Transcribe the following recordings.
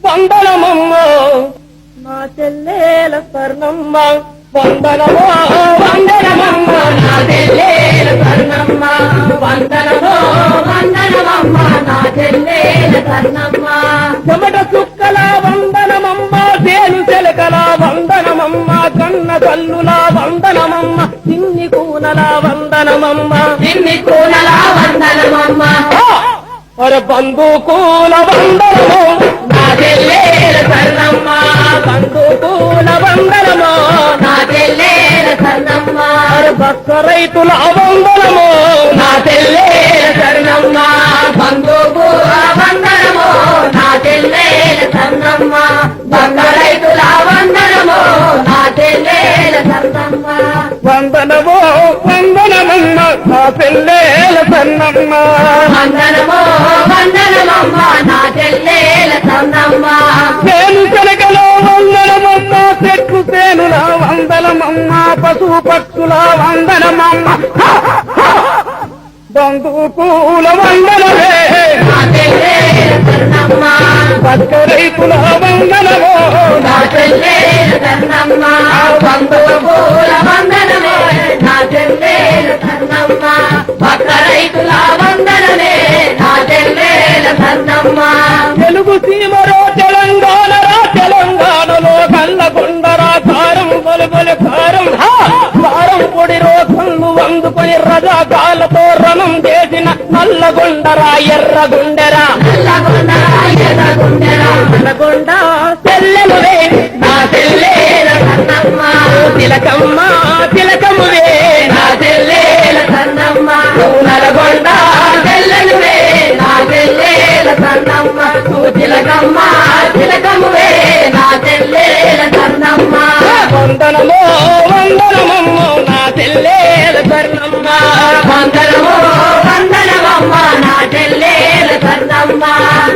వందనమమ్మ నా చెల్లెల స్వర్ణమ్మ వందనమో వందనమమ్మ నా చెల్లెల స్వర్ణమ్మ వందనమో వందనమమ్మ నా చెల్లెల స్వర్ణమ్మ చెమట చుక్కల వందనమమ్మ సేను చెలకల వందనమమ్మ కన్న కల్లుల వందనమమ్మ చిన్ని కూనల వందనమమ్మ చిన్ని కూనల వందనమమ్మ అరే బంధుకూల వందనము నా చెల్లెల స్వర్ణమ్మ బంధుకూల వందనము నా చెల్లెల స్వర్ణమ్మ అరే భక్త రైతుల వందనము నా చెల్లెల స్వర్ణమ్మ బంధుకూల వందనము నా చెల్లెల స్వర్ణమ్మ భక్త రైతుల వందనము నా చెల్లెల స్వర్ణమ్మ వందనము వందనమమ్మ నా చెల్లెల స్వర్ణమ్మ వందనము వందనమమ్మ నా చెల్లెల స్వర్ణమ్మ సేను చెలకలో వందనమమ్మ చెట్లు సేనుల వందనమమ్మ పశు పక్షుల వందనమమ్మ బంధుకూల వందనమే నా చెల్లెల స్వర్ణమ్మ భక్త రైతుల వందనమో నా చెల్లెల స్వర్ణమ్మ బంధుకూల వందనమే నా చెల్లెల స్వర్ణమ్మ భక్త రైతుల వందనమే నా చెల్లెల స్వర్ణమ్మ తెలుగు సీమరో తెలంగాణరా తెలంగాణలో కల్లగొండరా కారం బొలబొల కారం కారం పొడి రోకళ్ళు అందుకొని రజాకాలతో రణం చేసిన నల్లగొండరా ఎర్రగుండెరా నల్లగొండ చెల్లెలువే నా చెల్లెల స్వర్ణమ్మ తిలకమ్మ తిలకమువే నా చెల్లెల స్వర్ణమ్మ నల్లగొండ చెల్లెలువే నా చెల్లెల స్వర్ణమ్మ తిలకమ్మ తిలకమువే నా చెల్లెల స్వర్ణమ్మ వందనమో వందనమమ్మ నా చెల్లెల స్వర్ణమ్మ వందనమో వందనమమ్మ నా చెల్లెల స్వర్ణమ్మ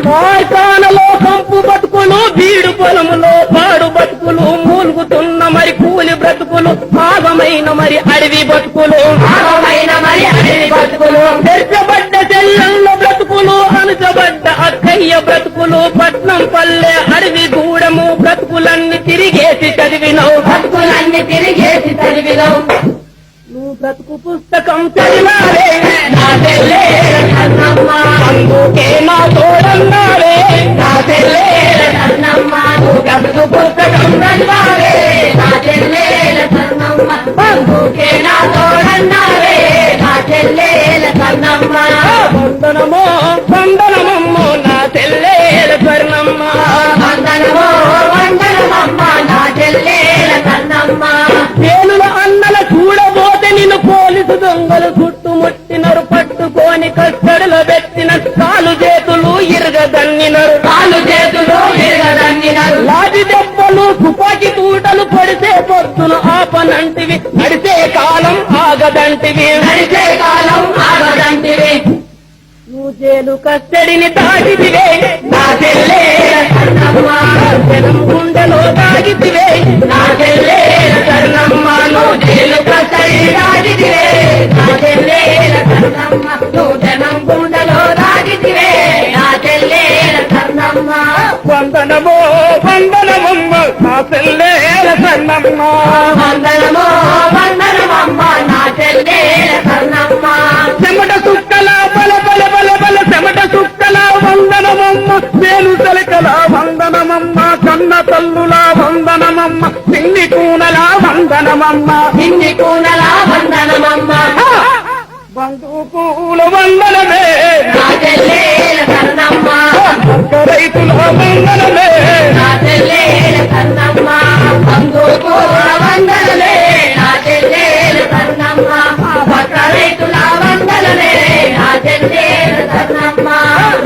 మార్కానలో కంపు బతుకులు బీడు పొలములో పాడు బతుకులు మూలుగుతున్న మరి కూలి బ్రతుకులు భాగమైన మరి అడవి బతుకులు భాగమైన మరి అడవి బతుకులు తెచ్చబడ్డ చెల్లెళ్ళ బ్రతుకులు అణచబడ్డ అక్కయ్య బ్రతుకులు పట్నం పల్లె అడవి గూడము బ్రతుకులన్నీ తిరిగేసి చదివినవు బ్రతుకులన్నీ తిరిగేసి చదివినవు నువ్వు బ్రతుకు పుస్తకం చదివారే నా చెల్లెల స్వర్ణమ్మ అందుకే నా తోడన్నారే నా చెల్లెల స్వర్ణమ్మ నువ్వు బ్రతుకు పుస్తకం చదివారే నా చెల్లెల స్వర్ణమ్మ అందుకే నా తోడన్నారే నా చెల్లెల స్వర్ణమ్మ వందనమో వందనమమ్మ నా చెల్లెల స్వర్ణమ్మ వందనమో వందనమమ్మ నా చెల్లెల స్వర్ణమ్మ ఏనుల అన్నల చూడబోతే నిన్ను పోలీసు దొంగలు చుట్టుముట్టినరు పట్టుకొని కట్టడిలో పెట్టిన కాలు చేతులు ఇరగదన్నినరు కాలు చేతులు ఇరగదన్నినరు లాటి దెబ్బలు తుపాకి తూటలు పొడిసే పొత్తులు ఆపనంటివి నడిసే కాలం ఆగదంటివి నడిసే కాలం ఆగదంటివి నువ్వు జైలు కస్టడీని దాటితివే నా చెల్లెల స్వర్ణమ్మ జనం గుండెలో దాగితివే నా చెల్లెల స్వర్ణమ్మ నువ్వు జైలు కస్టడీని దాటితివే నా చెల్లెల స్వర్ణమ్మ నువ్వు జనం గుండెలో దాగితివే నా చెల్లెల స్వర్ణమ్మ వందనమో వందనమమ్మ నా చెల్లెల స్వర్ణమ్మ వందనమో వందనమమ్మ నా చెల్లెల స్వర్ణమ్మ చెమట సుక్కల బల బల బల బల చెమట సుక్కల వందనమమ్మ సేను చెలకల వందనమమ్మ కన్న తల్లుల వందనమమ్మ చిన్ని కూనల వందనమమ్మ చిన్ని కూనల వందనమమ్మ బంధుకూల వందనమే నా చెల్లెల స్వర్ణమ్మ భక్త రైతుల వందనమే నా చెల్లెల స్వర్ణమ్మ బంధుకూల వందనమే నా చెల్లెల స్వర్ణమ్మ భక్త రైతుల వందనమే నా చెల్లెల స్వర్ణమ్మ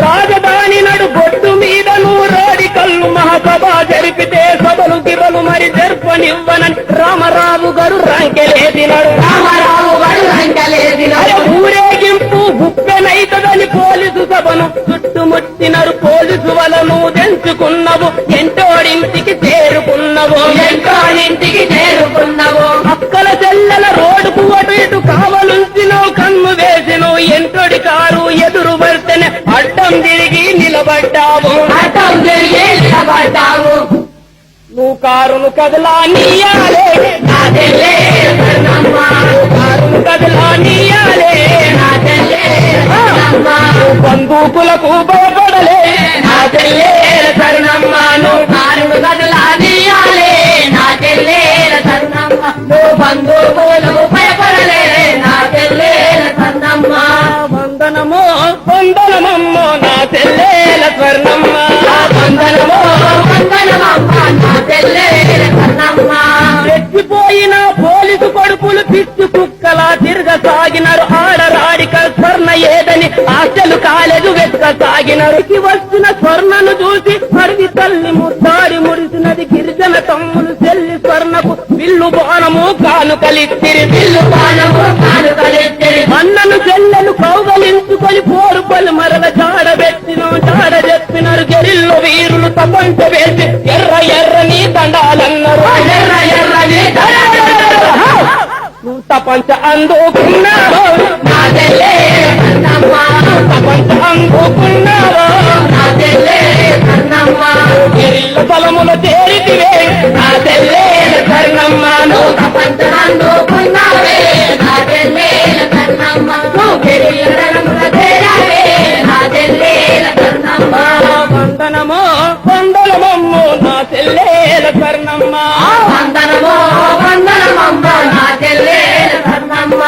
రాజధాని నడు బొట్టు మీద నూరాడి కళ్ళు మహాసభ జరిపితే సభలు గిబలు మరి జర్పనివ్వనని రామరావు గారు రంకెలేదినాడు రామరావు గారు రంకెలేదినాడు ఊరేగింపు గుప్పెనైతదని పోలీసు సభను చుట్టుముట్టినరు పోలీసు వలను తెంచుకున్నవు ఎంటోడింటికి చేరుకున్నవు ఎంటోడింటికి చేరుకున్నవు అక్కల చెల్లెల రోడ్డుకు అటు ఇటు కావలుంచినవు కన్ను వేసినవు ఎంటోడి కారు ఎదురు పడితేనే అడ్డం తిరిగి నిలబడ్డావు అడ్డం తిరిగి కారును కదలానియాలే నా చెల్లే కర్ణమ్మ కారును కదలానియాలే నా చెల్లే కర్ణమ్మ బందూకులకు భయపడలే నా చెల్లే కర్ణమ్మ కారును కదలానియాలే నా చెల్లే కర్ణమ్మ బందూకులకు భయపడలే నా చెల్లే కర్ణమ్మ వందనమో వందనమమ్మో నా చెల్లెల స్వర్ణమ్మ వందనమో వందనమమ్మ నా చెల్లెల స్వర్ణమ్మ రెచ్చిపోయిన పోలీసు కొడుకులు పిచ్చి కుక్కలా తిరగసాగినారు ఆడరాడిక స్వర్ణ ఏదని ఆశలు కాలేదు వెతకసాగినారు వచ్చిన స్వర్ణను చూసి అడవి తల్లి ముద్దాడి మురిసినది గిరిజన తమ్ములు చెల్లి స్వర్ణకు విల్లు బాణము కానుకలిచ్చిరి విల్లు బాణము కానుకలిచ్చిరి అన్నను చెల్లెలు కౌగలించుకొని పోరు పలు మరల జాడ చెప్పినారు గెరిల్లో వీరులు తపంచ వేసి ఎర్ర ఎర్రని దండాలన్నారు ఎర్ర ఎర్రని తపంచ అందుకున్నారు నా చెల్లె కర్ణమ్మ తపంచ అందుకున్నారు నా చెల్లె కర్ణమ్మ గెరిల్ల బలముల చేరితివే నా చెల్లె కర్ణమ్మ తపంచ అందుకున్నావే నా చెల్లె కర్ణమ్మ గెరిల్ల బలముల చేరావే నా చెల్లె కర్ణమ్మ వందనమో వందనమమ్మో నా చెల్లెల కర్ణమ్మ వందనమో వందనమమ్మ నా చెల్లెల కర్ణమ్మ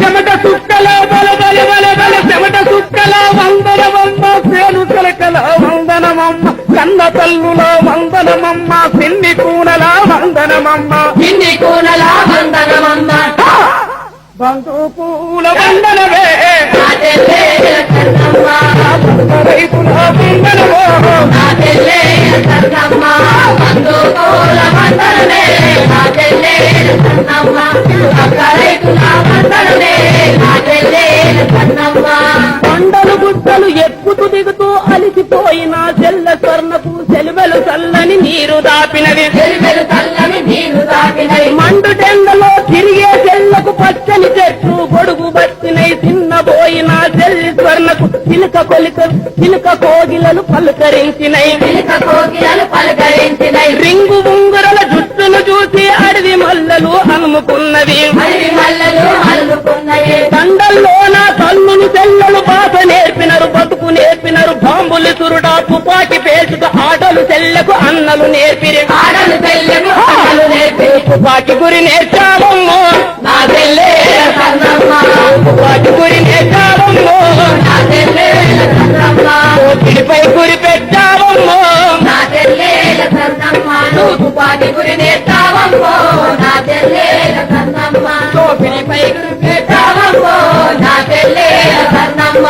చెమట సుక్కల బల బల బల బల చెమట సుక్కల వందనమమ్మ సేను కలకల వందనమమ్మ కన్న తల్లుల వందనమమ్మ పిన్ని కూనల వందనమమ్మ పిన్ని కూనల వందనమమ్మ బంధుపూల వందనమే నా చెల్లెల కర్ణమ్మ రైతుల వందనమో నా చెల్లెల కర్ణమ్మ బంధుపూల వందనమే నా చెల్లెల కర్ణమ్మ రైతుల వందనమే నా చెల్లెల కర్ణమ్మ కొండలు గుట్టలు ఎక్కుతూ దిగుతూ అలిసిపోయిన చెల్ల స్వర్ణపు సెలవులు చల్లని నీరు దాపినవి సెలవులు చల్లని నీరు దాపినవి మండు టెండలో తిరిగే చెల్లకు పచ్చని చెట్టు గొడుగు బట్టినై చిన్నబోయిన చెల్లి స్వర్ణకు చిలుక కోగిలలు పలుకరించినై చిలుక కోగిలలు పలుకరించినై రింగు ఉంగురల జుట్టును చూసి అడవి మల్లలు అలుముకున్నవి అడవి మల్లలు అలుముకున్నవి దండల్లోన తల్లులు చెల్లలు బాధ నేర్పినరు బతుకు నేర్పినరు బాంబులు తురుడా తుపాకి పేల్చుక ఆటలు చెల్లకు అన్నలు నేర్పిరి ఆటలు చెల్లకు అన్నలు నేర్పిరి తుపాకి గురి నేర్చావమ్మో నా చెల్లె కర్ణమ్మ తుపాకి గురి నేర్చావమ్మో నా చెల్లె కర్ణమ్మ పిడిపై గురి పెట్టావమ్మో నా చెల్లె కర్ణమ్మ తుపాకి గురి నేర్చావమ్మో నా చెల్లె కర్ణమ్మ పిడిపై గురి పెట్టావమ్మో నా చెల్లె కర్ణమ్మ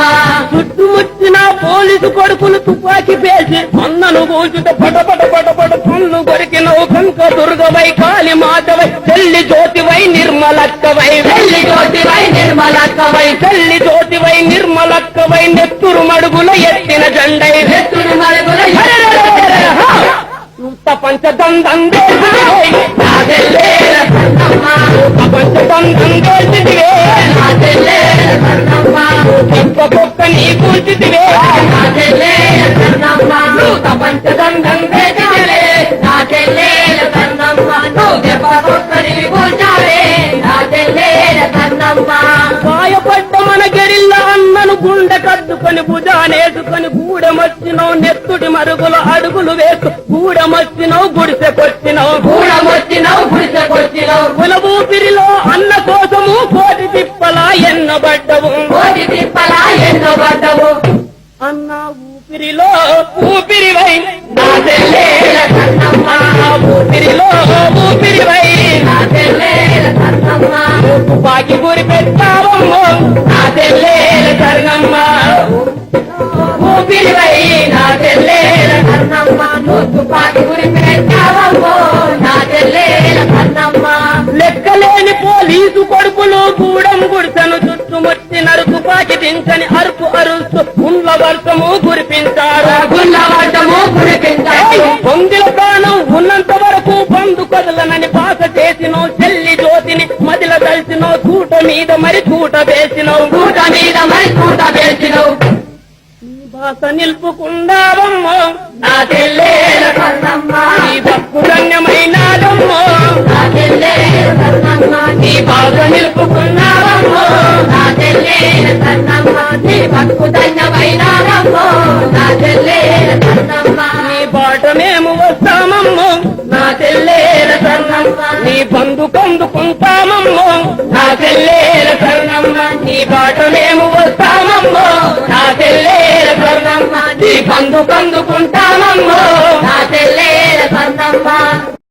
చుట్టుముచ్చిన పోలీసు కొడుకులు తుపాకి పేసి అన్నను కూచుట పటపట పటపట పన్ను కొరికినవు కనుక దుర్గవై కాళి మాతవై చెల్లి జ్యోతివై నిర్మలక్కవై చెల్లి జ్యోతివై నిర్మలక్కవై చెల్లి జ్యోతివై నిర్మలక్కవై నెత్తురు మడుగుల ఎత్తిన జెండై నెత్తురు మడుగుల పంచదండం నా చెల్లెల కర్ణమ్మ పంచదండం దేశివే నా చెల్లెల కర్ణమ్మ కుక్క నీ కూర్చితివే నా చెల్లెల కర్ణమ్మ పంచదండం దేశివే నా చెల్లెల కర్ణమ్మ కుక్కని కూర్చావే నా చెల్లెల కర్ణమ్మ గాయపడ్డ మన గెరిల్ల అన్నను గుండె కట్టుకొని భుజానేసుకొని గూడెమొచ్చినావు నెత్తుడి మరుగుల అడుగులు వేసు గూడెమొచ్చినావు గుడిసెకొచ్చినావు గూడమొచ్చినావు గుడిసెకొచ్చినావు కుల ఊపిరిలో అన్న కోసము కోటి తిప్పలా ఎన్నబడ్డవు కోటి తిప్పలా ఎన్నబడ్డవు అన్న ఊపిరిలో ఊపిరివై నా చెల్లెల కర్ణమ్మ ఊపిరిలో ఊపిరివై నా చెల్లెల కర్ణమ్మ తుపాకి గురి పెట్టావమ్మో నా చెల్లెల కర్ణమ్మ ఊపిరివై నా చెల్లెల కర్ణమ్మ తుపాకి గురి పెట్టావమ్మో నా చెల్లెల కర్ణమ్మ లెక్కలేని పోలీసు కొడుకులు గూడెం గుడిసెను చుట్టుముట్టినరు తుపాకి దించని అరుపు అరుస్తూ గుండ్ల వర్షము కురిపించారు గుండ్ల వర్షము కురిపించారు పొందిల ప్రాణం ఉన్నంత వరకు బంధు కదలనని బాస చేసినో చెల్లి జ్యోతిని మదిల కలిసినో కూట మీద మరి కూట వేసినవు కూట మీద మరి కూట వేసినవు బాస నిలుపుకుందావమ్మో నా చెల్లెల కర్ణమ్మ ఈ భక్తులన్యమైన చెల్లేల కన్నమ్మ నీ బతుకు ధన్యమైనారమ్మో నా చెల్లేల కన్నమ్మ నీ బాట మేము వస్తామమ్మో నా చెల్లేల కన్నమ్మ నీ బంధు కందుకుంటామమ్మో నా చెల్లేల కన్నమ్మ నీ బాట మేము వస్తామమ్మో నా చెల్లేల కన్నమ్మ నీ బంధు కందుకుంటామమ్మో నా చెల్లేల కన్నమ్మ